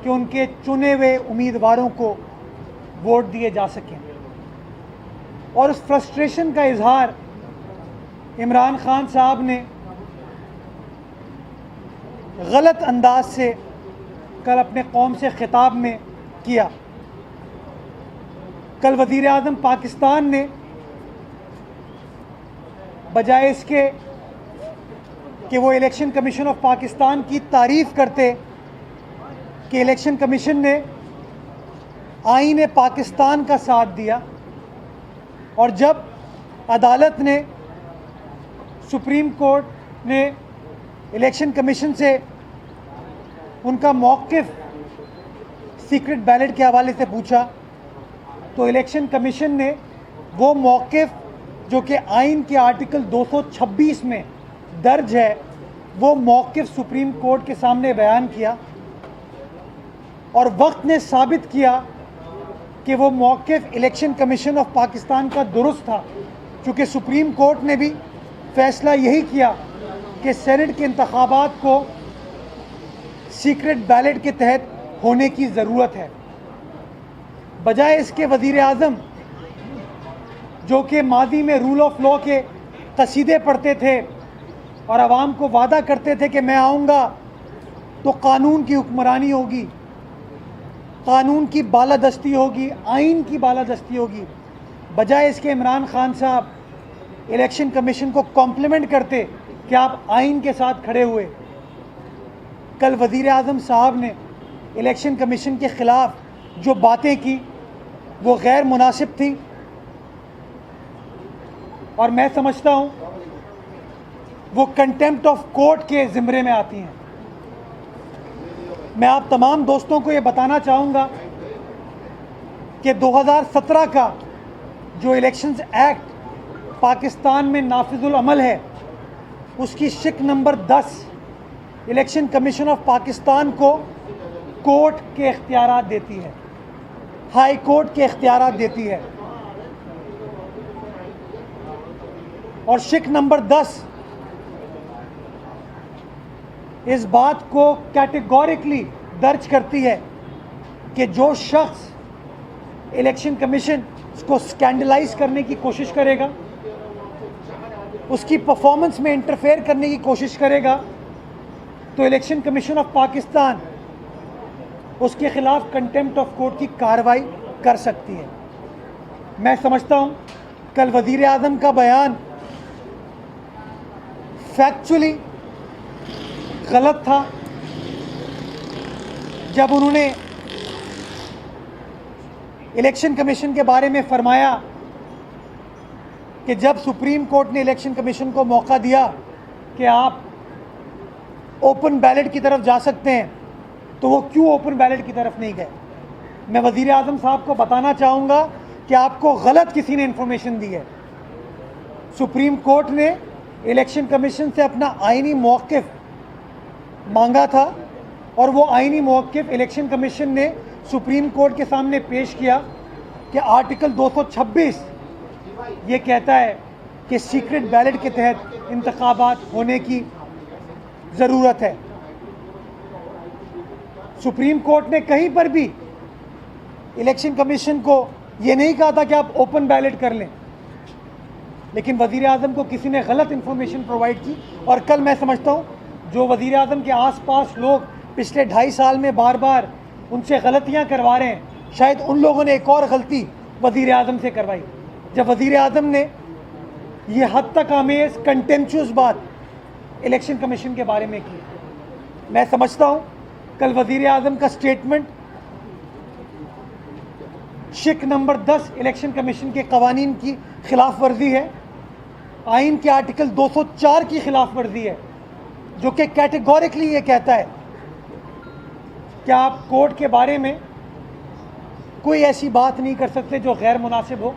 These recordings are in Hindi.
कि उनके चुने हुए उम्मीदवारों को वोट दिए जा सकें। और उस फ्रस्ट्रेशन का इजहार इमरान खान साहब ने गलत अंदाज से कल अपने कौम से खिताब में किया। कल वज़ीर आज़म पाकिस्तान ने बजाय इसके कि वो इलेक्शन कमीशन ऑफ पाकिस्तान की तारीफ़ करते कि इलेक्शन कमीशन ने आईन पाकिस्तान का साथ दिया, और जब अदालत ने, सुप्रीम कोर्ट ने इलेक्शन कमीशन से उनका मौक़िफ़ सीक्रेट बैलेट के हवाले से पूछा, तो इलेक्शन कमीशन ने वो मौक़िफ़ जो कि आइन के आर्टिकल 226 में दर्ज है, वो मौक़िफ़ सुप्रीम कोर्ट के सामने बयान किया। और वक्त ने साबित किया कि वो मौक़िफ़ इलेक्शन कमीशन ऑफ पाकिस्तान का दुरुस्त था, क्योंकि सुप्रीम कोर्ट ने भी फ़ैसला यही किया कि सेनेट के इंतखाबात को सीक्रेट बैलेट के तहत होने की ज़रूरत है। बजाय इसके वज़ीर आज़म जो कि माजी में रूल ऑफ लॉ के कसीदे पढ़ते थे और आवाम को वादा करते थे कि मैं आऊँगा तो कानून की हुक्मरानी होगी, कानून की बालादस्ती होगी, आइन की बालादस्ती होगी, बजाय इसके इमरान खान साहब इलेक्शन कमीशन को कॉम्प्लीमेंट करते कि आप आइन के साथ खड़े हुए। कल वज़ीर आज़म साहब ने इलेक्शन कमीशन के ख़िलाफ़ जो बातें की वो गैर मुनासिब थी, और मैं समझता हूँ वो कंटेम्प्ट ऑफ कोर्ट के ज़िम्मे में आती हैं। मैं आप तमाम दोस्तों को ये बताना चाहूँगा कि 2017 का जो इलेक्शंस एक्ट पाकिस्तान में नाफिजुल अमल है, उसकी शिक number 10 election commission of Pakistan को कोर्ट के इख्तियारात देती है, हाई कोर्ट के इख्तियारात देती है। और शिक नंबर 10 इस बात को कैटेगोरिकली दर्ज करती है कि जो शख्स इलेक्शन कमीशन को स्कैंडलाइज करने की कोशिश करेगा, उसकी परफॉर्मेंस में इंटरफेयर करने की कोशिश करेगा, तो इलेक्शन कमीशन ऑफ पाकिस्तान उसके ख़िलाफ़ कंटेम्प्ट ऑफ कोर्ट की कार्रवाई कर सकती है। मैं समझता हूँ कल वज़ीर आज़म का बयान फैक्चुअली गलत था, जब उन्होंने इलेक्शन कमीशन के बारे में फरमाया कि जब सुप्रीम कोर्ट ने इलेक्शन कमीशन को मौका दिया कि आप ओपन बैलेट की तरफ जा सकते हैं, तो वो क्यों ओपन बैलेट की तरफ नहीं गए। मैं वज़ीर आज़म साहब को बताना चाहूँगा कि आपको गलत किसी ने इन्फॉर्मेशन दी है। सुप्रीम कोर्ट ने इलेक्शन कमीशन से अपना आइनी मौक़िफ़ मांगा था, और वो आइनी मौक़िफ़ इलेक्शन कमीशन ने सुप्रीम कोर्ट के सामने पेश किया कि आर्टिकल 226 ये कहता है कि सीक्रेट बैलेट के तहत इंतखाबात होने की ज़रूरत है। सुप्रीम कोर्ट ने कहीं पर भी इलेक्शन कमीशन को ये नहीं कहा था कि आप ओपन बैलेट कर लें, लेकिन वज़ीर आज़म को किसी ने गलत इन्फॉर्मेशन प्रोवाइड की। और कल मैं समझता हूँ जो वज़ीर आज़म के आसपास लोग पिछले 2.5 साल में बार बार उनसे गलतियाँ करवा रहे हैं, शायद उन लोगों ने एक और गलती वज़ीर आज़म से करवाई, जब वज़ीर आज़म ने ये हद तक आमेज़ कंटेम्पचुअस बात इलेक्शन कमीशन के बारे में की। मैं समझता हूँ कल वज़ीर आज़म का स्टेटमेंट शिक नंबर 10 इलेक्शन कमीशन के कवानीन की खिलाफ वर्जी है, आइन के आर्टिकल 204 की खिलाफ वर्जी है, जो कि कैटेगोरिकली ये कहता है कि आप कोर्ट के बारे में कोई ऐसी बात नहीं कर सकते जो गैर मुनासिब हो,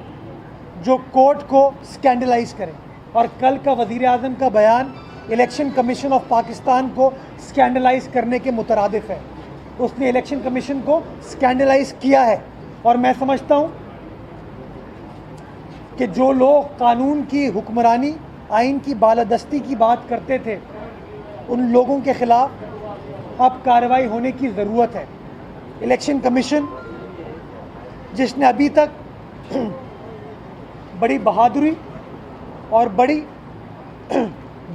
जो कोर्ट को स्कैंडलाइज करे। और कल का वज़ीर आज़म का बयान इलेक्शन कमीशन ऑफ पाकिस्तान को स्कैंडलाइज करने के मुतरादिफ है। उसने इलेक्शन कमीशन को स्कैंडलाइज किया है, और मैं समझता हूँ कि जो लोग कानून की हुक्मरानी, आइन की बालादस्ती की बात करते थे, उन लोगों के ख़िलाफ़ अब कार्रवाई होने की ज़रूरत है। इलेक्शन कमीशन जिसने अभी तक बड़ी बहादुरी और बड़ी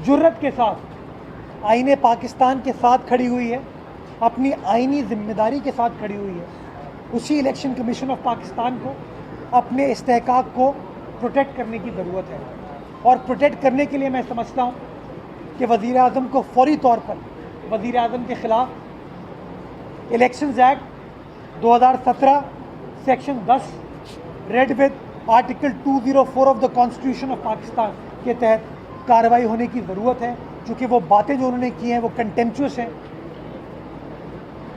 जुर्रत के साथ आईने पाकिस्तान के साथ खड़ी हुई है, अपनी आईनी जिम्मेदारी के साथ खड़ी हुई है, उसी इलेक्शन कमीशन ऑफ पाकिस्तान को अपने इस्तेहकाक को प्रोटेक्ट करने की ज़रूरत है। और प्रोटेक्ट करने के लिए मैं समझता हूँ कि वज़ीर आज़म को फौरी तौर पर वज़ीर आज़म के ख़िलाफ़ elections act 2017 section 10 read with article 204 of the constitution of Pakistan के तहत कार्रवाई होने की ज़रूरत है, क्योंकि वो बातें जो उन्होंने की हैं वो कंटेम्पचुअस हैं,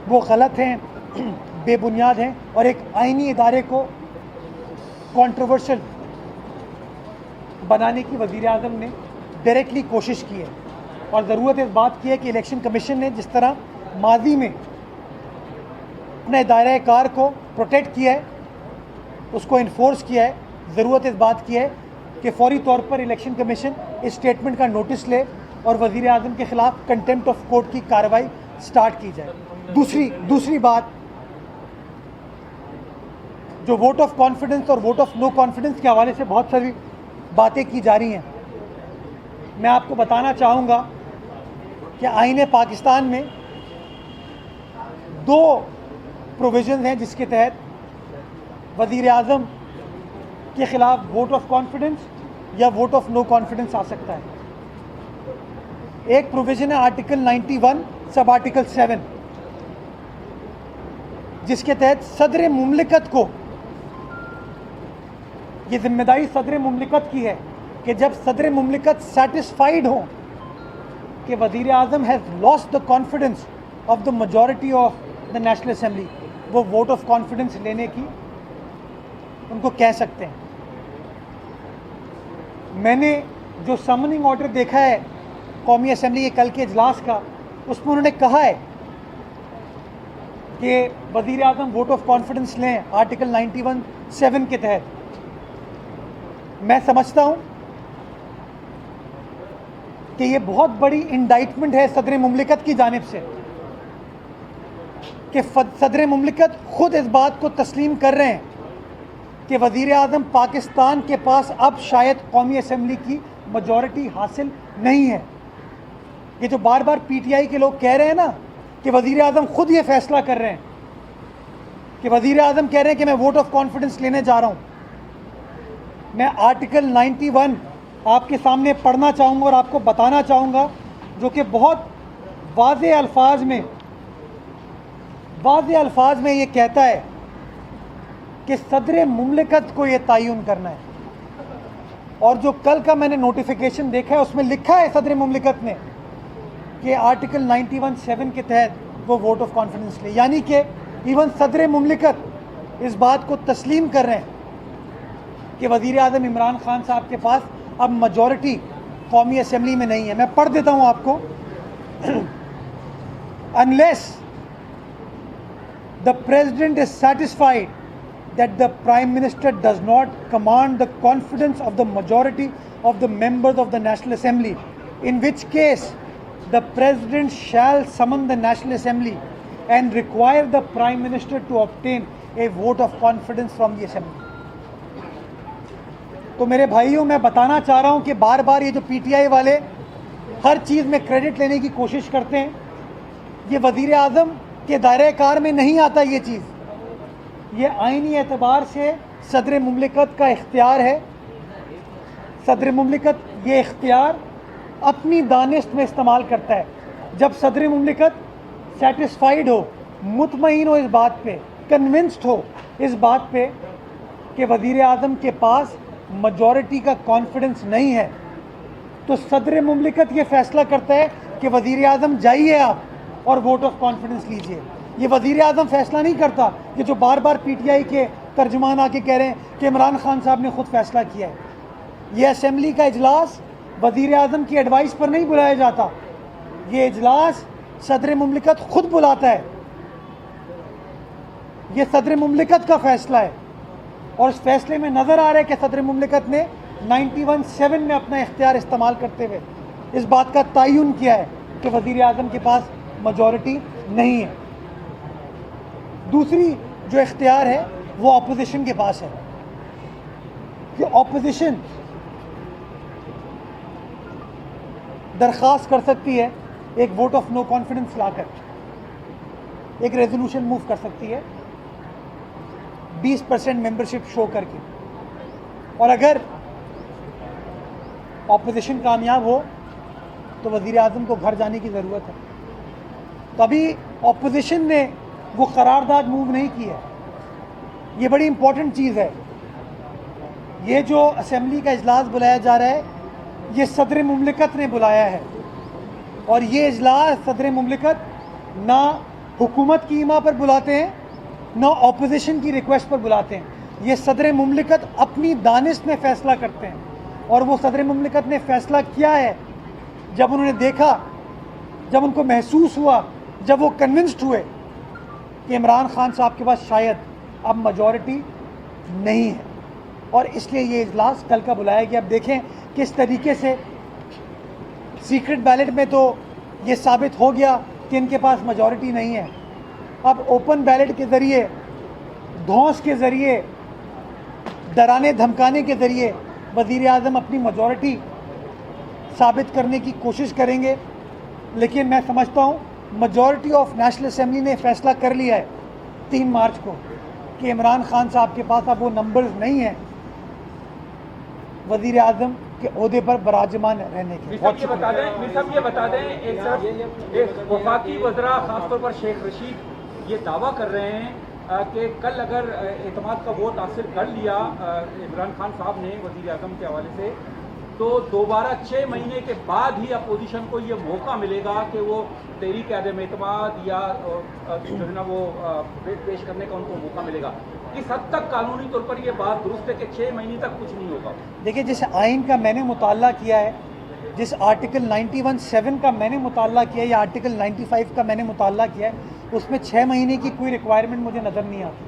वो गलत हैं, बेबुनियाद हैं और एक आईनी इदारे को कंट्रोवर्शियल बनाने की वज़ीर आज़म ने डायरेक्टली कोशिश की है। और ज़रूरत इस बात की है कि इलेक्शन कमीशन ने जिस तरह माजी में अपने दायरे कार को प्रोटेक्ट किया है, उसको इन्फोर्स किया है, ज़रूरत इस बात की है कि फौरी तौर पर इलेक्शन कमीशन इस स्टेटमेंट का नोटिस ले और वज़ीर आज़म के ख़िलाफ़ कंटेम्प्ट ऑफ कोर्ट की कार्रवाई स्टार्ट की जाए। दूसरी बात, जो वोट ऑफ कॉन्फिडेंस और वोट ऑफ नो कॉन्फिडेंस के हवाले से बहुत सारी बातें की जा रही हैं, मैं आपको बताना चाहूँगा कि आईने पाकिस्तान में 2 प्रोविज़न हैं जिसके तहत वज़ीर आज़म के ख़िलाफ़ वोट ऑफ कॉन्फिडेंस या वोट ऑफ नो कॉन्फिडेंस आ सकता है। एक प्रोविज़न है आर्टिकल 91 सब आर्टिकल 7, जिसके तहत सदर मुमलिकत को ये जिम्मेदारी सदर मुमलिकत की है कि जब सदर मुमलिकत सेटिस्फाइड हो कि वज़ीर आज़म has lost the confidence of the majority of the national assembly, वो वोट ऑफ कॉन्फिडेंस लेने की उनको कह सकते हैं। मैंने जो समनिंग ऑर्डर देखा है कौमी असेंबली के कल के इजलास का, उसमें उन्होंने कहा है कि वज़ीर आज़म वोट ऑफ कॉन्फिडेंस लें आर्टिकल 91(7) के तहत। मैं समझता हूँ कि ये बहुत बड़ी इंडाइटमेंट है सदर मुमलिकत की जानिब से कि सदर मुमलिकत खुद इस बात को तस्लीम कर रहे हैं कि वज़ीर आज़म पाकिस्तान के पास अब शायद कौमी असेंबली की मेजॉरिटी हासिल नहीं है। ये जो बार बार पीटीआई के लोग कह रहे हैं ना कि वज़ीर आज़म खुद ये फैसला कर रहे हैं, कि वज़ीर आज़म कह रहे हैं कि मैं वोट ऑफ कॉन्फिडेंस लेने जा रहा हूँ, मैं आर्टिकल 91 आपके सामने पढ़ना चाहूँगा और आपको बताना चाहूँगा, जो कि बहुत वाज़े अल्फाज में ये कहता है कि सदर मुमलिकत को ये तयन करना है। और जो कल का मैंने नोटिफिकेशन देखा है उसमें लिखा है सदर मुमलिकत ने कि आर्टिकल 91(7) के तहत वो वोट ऑफ कॉन्फिडेंस ले, यानी कि इवन सदर मुमलिकत इस बात को तस्लीम कर रहे हैं कि वज़ीर आज़म इमरान खान साहब के पास अब मेजॉरिटी कौमी असेंबली में नहीं है। मैं पढ़ देता हूँ आपको। Unless the president is satisfied that the Prime Minister does not command the confidence of the majority of the members of the National Assembly, in which case the President shall summon the National Assembly and require the Prime Minister to obtain a vote of confidence from the Assembly. तो मेरे भाइयों, मैं बताना चाह रहा हूँ कि बार बार ये जो पीटीआई वाले हर चीज़ में क्रेडिट लेने की कोशिश करते हैं, ये वज़ीर आज़म के दायरे कार में नहीं आता। ये चीज़ ये आईनी एतबार से सदर मुमलिकत का इख्तियार है। सदर मुमलिकत ये इख्तियार अपनी दानिश में इस्तेमाल करता है। जब सदर मुमलिकत सेटिस्फाइड हो, मुतमईन हो, इस बात पे कन्विंस्ड हो इस बात पे कि वज़ीर आज़म के पास मेजॉरिटी का कॉन्फिडेंस नहीं है, तो सदर मुमलिकत ये फैसला करता है कि वज़ीर आज़म जाइए आप और वोट ऑफ कॉन्फिडेंस लीजिए। ये वज़ीर आज़म फैसला नहीं करता, ये जो बार बार पीटीआई के तर्जुमान आके कह रहे हैं कि इमरान खान साहब ने खुद फैसला किया है। ये असेंबली का इजलास वज़ीर आज़म की एडवाइस पर नहीं बुलाया जाता, ये इजलास सदर मुमलिकत खुद बुलाता है। ये सदर मुमलिकत का फ़ैसला है और इस फैसले में नज़र आ रहा है कि सदर मुमलिकत ने 91(7) में अपना इख्तियार इस्तेमाल करते हुए इस बात का तयन किया है कि वज़ीर आज़म के पास मेजॉरिटी नहीं है। दूसरी जो इख्तियार है वो अपोजिशन के पास है कि अपोजिशन दरख्वास्त कर सकती है एक वोट ऑफ नो कॉन्फिडेंस लाकर, एक रेजोल्यूशन मूव कर सकती है 20% मेंबरशिप शो करके, और अगर ऑपोजिशन कामयाब हो तो वज़ीर आज़म को घर जाने की ज़रूरत है। तो अभी ऑपोजिशन ने वो करारदाद मूव नहीं की है। ये बड़ी इंपॉर्टेंट चीज़ है। ये जो असेंबली का इजलास बुलाया जा रहा है ये सदर मुमलिकत ने बुलाया है, और ये इजलास सदर मुमलिकत ना हुकूमत की ईमा पर बुलाते हैं ना ऑपोजिशन की रिक्वेस्ट पर बुलाते हैं। ये सदर मुमलिकत अपनी दानिश में फ़ैसला करते हैं, और वो सदर मुमलिकत ने फ़ैसला किया है जब उन्होंने देखा, जब उनको महसूस हुआ, जब वो कन्विंस्ड हुए कि इमरान खान साहब के पास शायद अब मेजॉरिटी नहीं है, और इसलिए ये इजलास कल का बुलाया गया। अब देखें किस तरीके से सीक्रेट बैलेट में तो ये साबित हो गया कि इनके पास मेजॉरिटी नहीं है। अब ओपन बैलेट के ज़रिए, धौंस के ज़रिए, डराने धमकाने के ज़रिए वज़ीर आज़म अपनी मेजॉरिटी साबित करने की कोशिश करेंगे। लेकिन मैं समझता हूँ मेजॉरिटी ऑफ नेशनल असेंबली ने फ़ैसला कर लिया है 3 मार्च को कि इमरान खान साहब के पास अब वो नंबर्स नहीं हैं वज़ीर आज़म के ओहदे पर बराजमान रहने के। ये बता दें एक वफाकी वज़रा खासतौर पर शेख रशीद ये दावा कर रहे हैं कि कल अगर एतमाद का वोट हासिल कर लिया इमरान खान साहब ने वज़ीर आज़म के हवाले से, तो दोबारा 6 महीने के बाद ही अपोजिशन को ये मौका मिलेगा कि वो तहरीक अदम एतमाद या जो है ना वो पेश करने का उनको मौका मिलेगा। किस हद तक कानूनी तौर पर ये बात दुरुस्त है कि 6 महीने तक कुछ नहीं होगा? देखिए, जिस आइन का मैंने मुताला किया है, जिस आर्टिकल 91(7) का मैंने मुताला किया है या आर्टिकल 95 का मैंने मुताला किया है, उसमें 6 महीने की कोई रिक्वायरमेंट मुझे नज़र नहीं आती,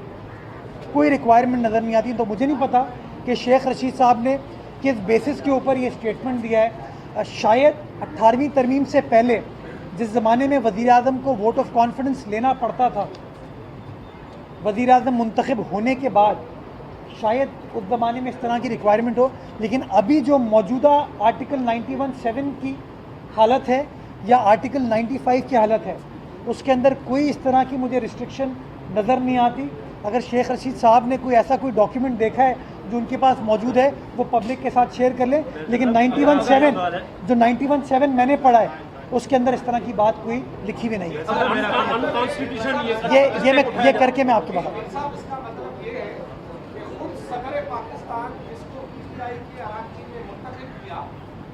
कोई रिक्वायरमेंट नज़र नहीं आती। तो मुझे नहीं पता कि शेख रशीद साहब ने किस बेसिस के ऊपर ये स्टेटमेंट दिया है। शायद 18वीं तरमीम से पहले जिस ज़माने में वज़ीर आज़म को वोट ऑफ कॉन्फिडेंस लेना पड़ता था, वज़ीर आज़म मुंतखब होने के बाद शायद उस ज़माने में इस तरह की रिक्वायरमेंट हो। लेकिन अभी जो मौजूदा आर्टिकल 91(7) की हालत है या आर्टिकल 95 की हालत है, उसके अंदर कोई इस तरह की मुझे रिस्ट्रिक्शन नज़र नहीं आती। अगर शेख रशीद साहब ने कोई ऐसा कोई डॉक्यूमेंट देखा है जो उनके पास मौजूद है, वो पब्लिक के साथ शेयर कर लें। लेकिन 91(7) मैंने पढ़ा है, उसके अंदर इस तरह की बात कोई लिखी हुई नहीं है। ये करके मैं आपको बताऊँ।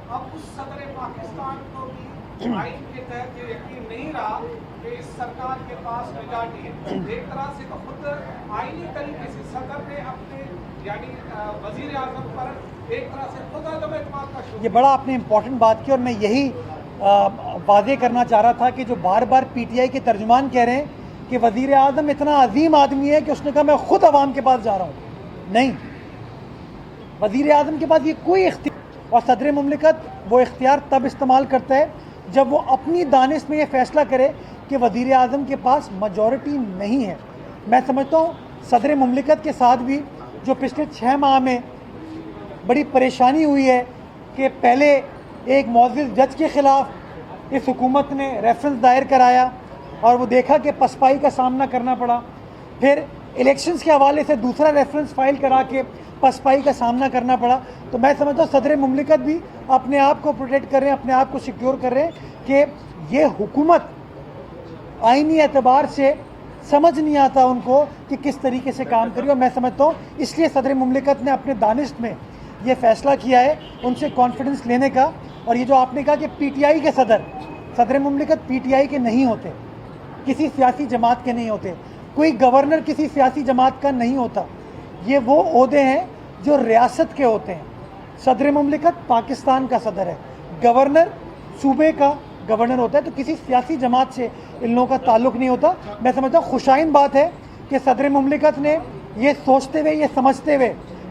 अब उस सदर पाकिस्तान को भी आइन के तहत ये यकीन नहीं रहा कि इस सरकार के पास मेजॉरिटी है। एक तरह से तो खुद आइनी तरीके से सदर ने अपने यानी वजीर आजम पर एक तरह से खुद अदम एतमाद का शुरू। ये बड़ा आपने इम्पोर्टेंट बात की, और मैं यही वादे करना चाह रहा था कि जो बार बार PTI के तर्जुमान कह रहे हैं कि वज़ीर आज़म इतना अजीम आदमी है कि उसने कहा मैं खुद अवाम के पास जा रहा हूँ। नहीं, वज़ीर आज़म के पास ये कोई इख्तियार, और सदर मुमलिकत वो इख्तियार तब इस्तेमाल करता है जब वो अपनी दानिश में ये फ़ैसला करे कि वज़ीर आज़म के पास मेजॉरिटी नहीं है। मैं समझता हूँ सदर मुमलिकत के साथ भी जो पिछले 6 माह में बड़ी परेशानी हुई है कि पहले एक मुअज़्ज़िज़ जज के ख़िलाफ़ इस हुकूमत ने रेफरेंस दायर कराया और वो देखा कि पसपाई का सामना करना पड़ा, फिर इलेक्शंस के हवाले से दूसरा रेफरेंस फाइल करा के पसपाई का सामना करना पड़ा। तो मैं समझता हूँ सदर मुमलिकत भी अपने आप को प्रोटेक्ट कर रहे हैं, अपने आप को सिक्योर कर रहे हैं कि ये हुकूमत आइनी एतबार से समझ नहीं आता उनको कि किस तरीके से काम करी। और मैं समझता हूँ इसलिए सदर मुमलिकत ने अपने दानिश में ये फ़ैसला किया है उनसे कॉन्फिडेंस लेने का। और ये जो आपने कहा कि PTI के सदर मुमलिकत PTI के नहीं होते, किसी सियासी जमात के नहीं होते, कोई गवर्नर किसी सियासी जमात का नहीं होता। ये वो ओहदे हैं जो रियासत के होते हैं। सदर मुमलिकत पाकिस्तान का सदर है, गवर्नर सूबे का गवर्नर होता है, तो किसी सियासी जमात से इन लोगों का ताल्लुक़ नहीं होता। मैं समझता हूँ खुशाइन बात है कि सदर मुमलिकत ने ये सोचते हुए, ये समझते हुए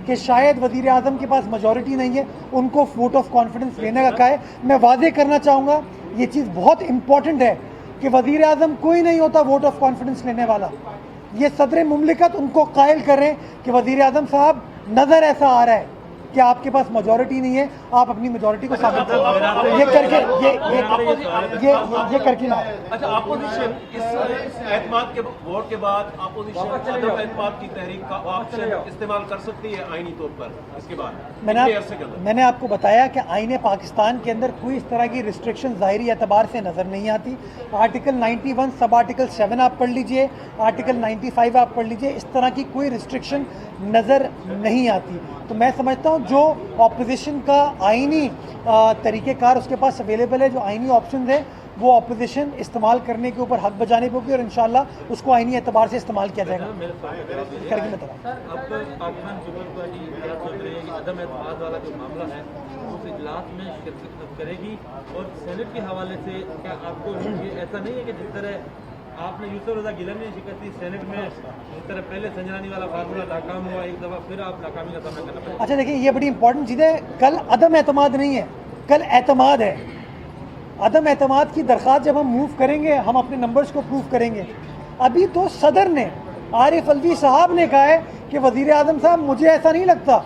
कि शायद वज़ीर आज़म के पास मेजॉरिटी नहीं है, उनको वोट ऑफ कॉन्फिडेंस लेने का कहा है। मैं वादे करना चाहूँगा, ये चीज़ बहुत इंपॉर्टेंट है कि वज़ीर आज़म कोई नहीं होता वोट ऑफ कॉन्फिडेंस लेने वाला। ये सदर मुमलिकत उनको कायल कर रहे हैं कि वज़ीर आज़म साहब नज़र ऐसा आ रहा है कि आपके पास मेजॉरिटी नहीं है, आप अपनी मेजॉरिटी को साबित करें। ये करके ये करके ना। अच्छा, अपोजिशन इस एतमाद के वोट के बाद अपोजिशन अदम एतमाद की तहरीक का ऑप्शन इस्तेमाल कर सकती है आईनी तौर पर इसके बाद? मैंने आपको बताया कि आईने पाकिस्तान के अंदर कोई इस तरह की रिस्ट्रिक्शन ज़ाहिरी एतबार से नज़र नहीं आती। आर्टिकल 91 सब आर्टिकल 7 आप पढ़ लीजिए, आर्टिकल 95 आप पढ़ लीजिए, इस तरह की कोई रिस्ट्रिक्शन नज़र नहीं आती। तो मैं समझता हूँ जो ऑपोजिशन का आईनी तरीक़ेकार उसके पास अवेलेबल है, जो आईनी ऑप्शन है, वो ऑपोजिशन इस्तेमाल करने के ऊपर हक बजाने पे होगी और इंशाल्लाह उसको आईनी एतबार से इस्तेमाल किया जाएगा। करके मैं बताऊँ अब पाकिस्तान पीपल्स पार्टी क्या सोच रही है कि अदम एतमाद वाला जो मामला है उस इजलास में शिरकत करेगी, और सेनेट के हवाले से क्या आपको ऐसा नहीं है कि जिस तरह आपने यूसुफ रज़ा गिलानी ने शिकस्त दी सेनेट में, जिस तरह पहले संजरानी वाला फार्मूला नाकाम हुआ, एक दफ़ा फिर आप नाकामी का सामना करना पड़ेगा? अच्छा देखिए, ये बड़ी इंपॉर्टेंट चीज़ है। कल अदम एतमाद नहीं है, कल एतमाद है। अदम एतमाद की दरख्वास्त जब हम मूव करेंगे, हम अपने नंबर्स को प्रूव करेंगे। अभी तो सदर ने, आरिफ अलवी साहब ने कहा है कि वज़ीर आज़म साहब मुझे ऐसा नहीं लगता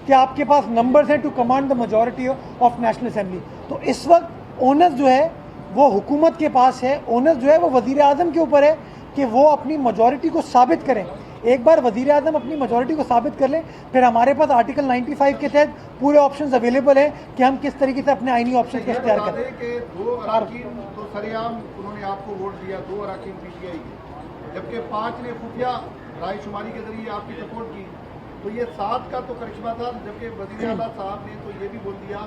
कि आपके पास नंबर्स हैं to command the majority of national assembly. तो इस वक्त ओनस जो है वो हुकूमत के पास है, ओनस जो है वो वज़ीर आज़म के ऊपर है कि वो अपनी मेजॉरिटी को साबित करें। एक बार वज़ीर आज़म अपनी मेजॉरिटी को साबित कर लें, फिर हमारे पास आर्टिकल 95 के तहत पूरे ऑप्शंस अवेलेबल हैं कि हम किस तरीके से अपने आईनी ऑप्शन का इख्तियार करें। कि 2 अराकीन तो सरेआम उन्होंने आपको वोट दिया, 2 अराकीन पीटीआई के, जबकि 5 ने खुफिया रायशुमारी के जरिए आपकी सपोर्ट की। तो ये 7 का तो करिश्मा था, जबकि वज़ीर आला साहब ने तो ये भी बोल दिया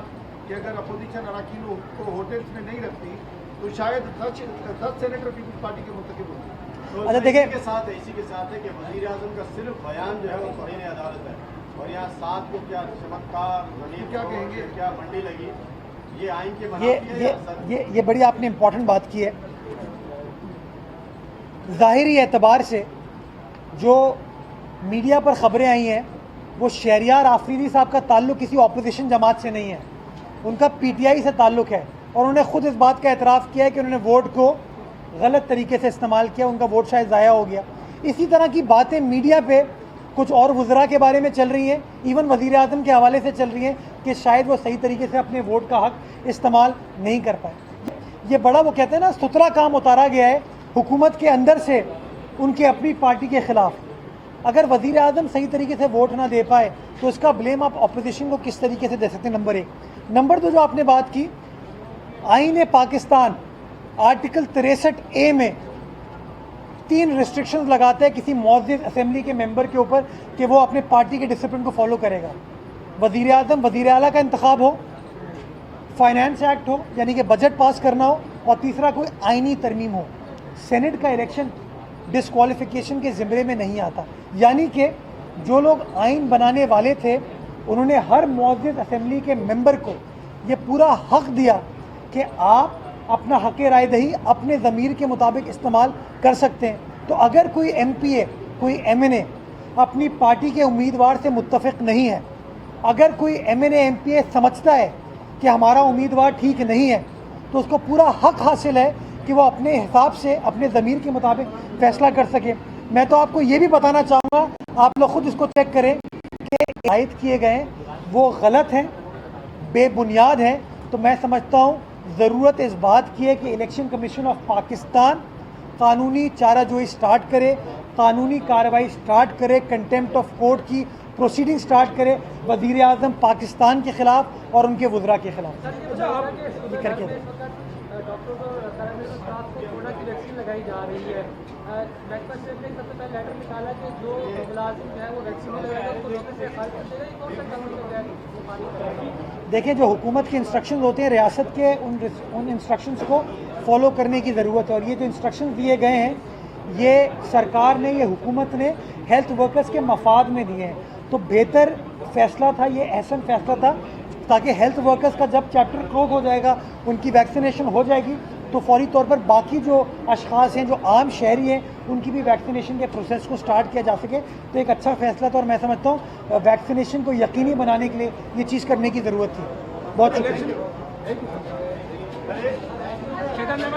कि अगर अपोजिशन अराकीन को होटल्स में नहीं रखती तो शायद 10 सेनेटर पीपल्स पार्टी के मुंतखब होते। अच्छा देखिए, इसी के साथ है कि वज़ीर आज़म का सिर्फ बयान जो है वो फ़रीन अदालत है, और यहाँ 7 को क्या चमत्कार क्या कहेंगे, क्या मंडी लगी, ये आइन के बनावटी है। ये बड़ी आपने इम्पोर्टेंट बात की है। ज़ाहिरी एतबार से जो मीडिया पर ख़बरें आई हैं वो शहरियार आफरीदी साहब का ताल्लुक़ किसी अपोजिशन जमात से नहीं है, उनका पीटीआई से ताल्लुक़ है, और उन्होंने ख़ुद इस बात का एतराफ़ किया है कि उन्होंने वोट को गलत तरीके से इस्तेमाल किया, उनका वोट शायद ज़ाया हो गया। इसी तरह की बातें मीडिया पे कुछ और वज़रा के बारे में चल रही हैं, इवन वज़ीर आज़म के हवाले से चल रही हैं कि शायद वो सही तरीके से अपने वोट का हक इस्तेमाल नहीं कर पाए। ये बड़ा वो कहते हैं ना सुथरा काम उतारा गया है हुकूमत के अंदर से उनके अपनी पार्टी के ख़िलाफ़। अगर वज़ीर आज़म सही तरीके से वोट ना दे पाए तो इसका ब्लेम आप अपोजिशन को किस तरीके से दे सकते हैं? नंबर 1। नंबर 2, जो आपने बात की, आईन पाकिस्तान आर्टिकल 63A में 3 रिस्ट्रिक्शंस लगाते हैं किसी मुअज़्ज़िज़ असेंबली के मेंबर के ऊपर कि वो अपने पार्टी के डिसिप्लिन को फॉलो करेगा। वज़ीर आज़म, वज़ीर आला का इंतखाब हो, फाइनेंस एक्ट हो यानी कि बजट पास करना हो, और तीसरा कोई आईनी तरमीम हो। सेनेट का इलेक्शन डिस्क्वालिफिकेशन के ज़िम्मे में नहीं आता, यानी कि जो लोग आइन बनाने वाले थे उन्होंने हर मुअज़्ज़िज़ असेंबली के मेंबर को ये पूरा हक़ दिया कि आप अपना हक़ राय दही अपने ज़मीर के मुताबिक इस्तेमाल कर सकते हैं। तो अगर कोई MPA, कोई MNA अपनी पार्टी के उम्मीदवार से मुत्तफ़िक़ नहीं है, अगर कोई MNA MPA समझता है कि हमारा उम्मीदवार ठीक नहीं है, तो उसको पूरा हक़ हासिल है कि वो अपने हिसाब से अपने ज़मीर के मुताबिक फ़ैसला कर सके। मैं तो आपको ये भी बताना चाहूँगा, आप लोग ख़ुद इसको चेक करें कि आयद किए गए वो गलत हैं, बेबुनियाद हैं। तो मैं समझता हूँ ज़रूरत इस बात की है कि इलेक्शन कमीशन ऑफ पाकिस्तान कानूनी चाराजोई स्टार्ट करे, कानूनी कार्रवाई स्टार्ट करे, कंटेम्प्ट ऑफ कोर्ट की प्रोसीडिंग स्टार्ट करे वज़ीर आज़म पाकिस्तान के ख़िलाफ़ और उनके वज़रा के ख़िलाफ़। ये करके लगाई जा रही है, सबसे पहले लेटर निकाला कि जो मुलाजिम है वो वैक्सीन लगाएगा, उसको नौकरी से खारिज कर देगा। ये कौन सा कानून है? देखिए, जो हुकूमत के इंस्ट्रक्शंस होते हैं, रियासत के उन इंस्ट्रक्शंस को फॉलो करने की ज़रूरत है। और ये जो इंस्ट्रक्शंस दिए गए हैं, ये सरकार ने, ये हुकूमत ने हेल्थ वर्कर्स के मफाद में दिए हैं। तो बेहतर फ़ैसला था, ये अहसन फ़ैसला था, ताकि हेल्थ वर्कर्स का जब चैप्टर क्लोज हो जाएगा, उनकी वैक्सीनेशन हो जाएगी, तो फौरी तौर पर बाकी जो अशख़ास हैं, जो आम शहरी हैं, उनकी भी वैक्सीनेशन के प्रोसेस को स्टार्ट किया जा सके। तो एक अच्छा फ़ैसला था और मैं समझता हूँ वैक्सीनेशन को यकीनी बनाने के लिए ये चीज़ करने की ज़रूरत थी। बहुत शुक्रिया।